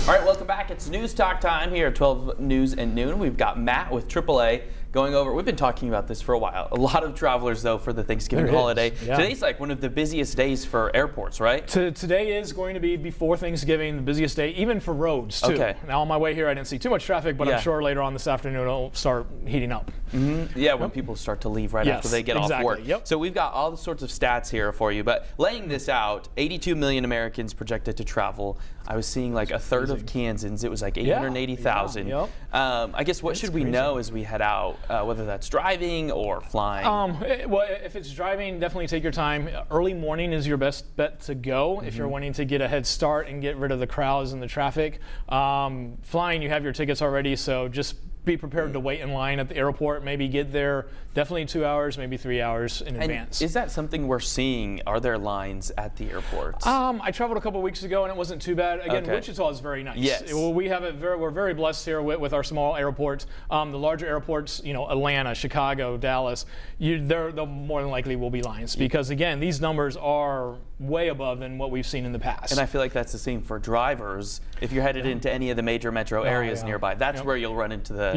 All right, welcome back. It's News Talk time here at 12 News and Noon. We've got Matt with AAA going over. We've been talking about this for a while. A lot of travelers, though, for the Thanksgiving holiday. Yeah. Today's like one of the busiest days for airports, right? Today is going to be, before Thanksgiving, the busiest day, even for roads, too. Okay. Now, on my way here, I didn't see too much traffic, but I'm sure later on this afternoon it'll start heating up. Mm-hmm. Yeah, when people start to leave right after they get off work. Yep. So we've got all the sorts of stats here for you, but laying this out, 82 million Americans projected to travel. I was seeing like a third of Kansans. It was like 880,000. Yep. I guess what should we know as we head out, whether that's driving or flying? Well, if it's driving, definitely take your time. Early morning is your best bet to go if you're wanting to get a head start and get rid of the crowds and the traffic. Flying, you have your tickets already, so just be prepared to wait in line at the airport. Maybe get there definitely 2 hours, maybe 3 hours in advance. Is that something we're seeing? Are there lines at the airports? I traveled a couple weeks ago and it wasn't too bad. Again, Wichita is very nice. Yes. We have it we're very blessed here with our small airports. The larger airports, Atlanta, Chicago, Dallas, there more than likely will be lines because again, these numbers are way above than what we've seen in the past. And I feel like that's the same for drivers. If you're headed into any of the major metro areas nearby, that's where you'll run into the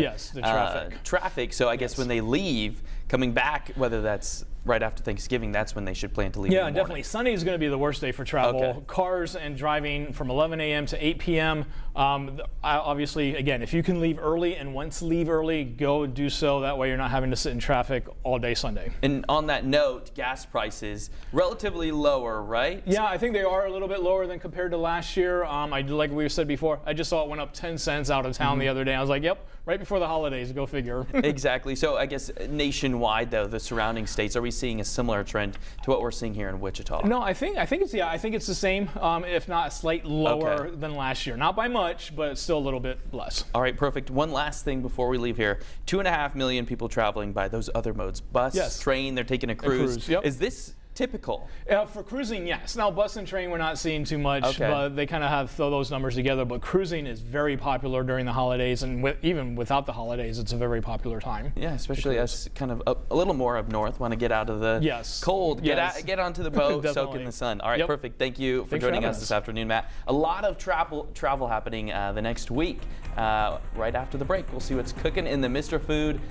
traffic. So I guess when they leave, coming back, whether that's right after Thanksgiving, that's when they should plan to leave. Yeah, definitely. Sunday is going to be the worst day for travel. Cars and driving from 11 a.m. to 8 p.m. Obviously, again, if you can leave early and want to leave early, go do so. That way you're not having to sit in traffic all day Sunday. And on that note, gas prices relatively lower, right? Yeah, I think they are a little bit lower than compared to last year. Like we said before, I just saw it went up 10 cents out of town the other day. I was like, yep, right before the holidays, go figure. Exactly. So I guess nationwide, though, the surrounding states, are we seeing a similar trend to what we're seeing here in Wichita? No, I think it's the same, if not a slight lower than last year. Not by much, but still a little bit less. All right, perfect. One last thing before we leave here. 2.5 million people traveling by those other modes. Bus, train, they're taking a cruise. Is this typical? For cruising, yes. Now, bus and train, we're not seeing too much, but they kind of throw those numbers together. But cruising is very popular during the holidays, and even without the holidays, it's a very popular time. Yeah, especially us kind of a little more up north, want to get out of the cold, get onto the boat, soak in the sun. All right, perfect. Thank you for joining us this afternoon, Matt. A lot of travel happening the next week. Right after the break, we'll see what's cooking in the Mr. Food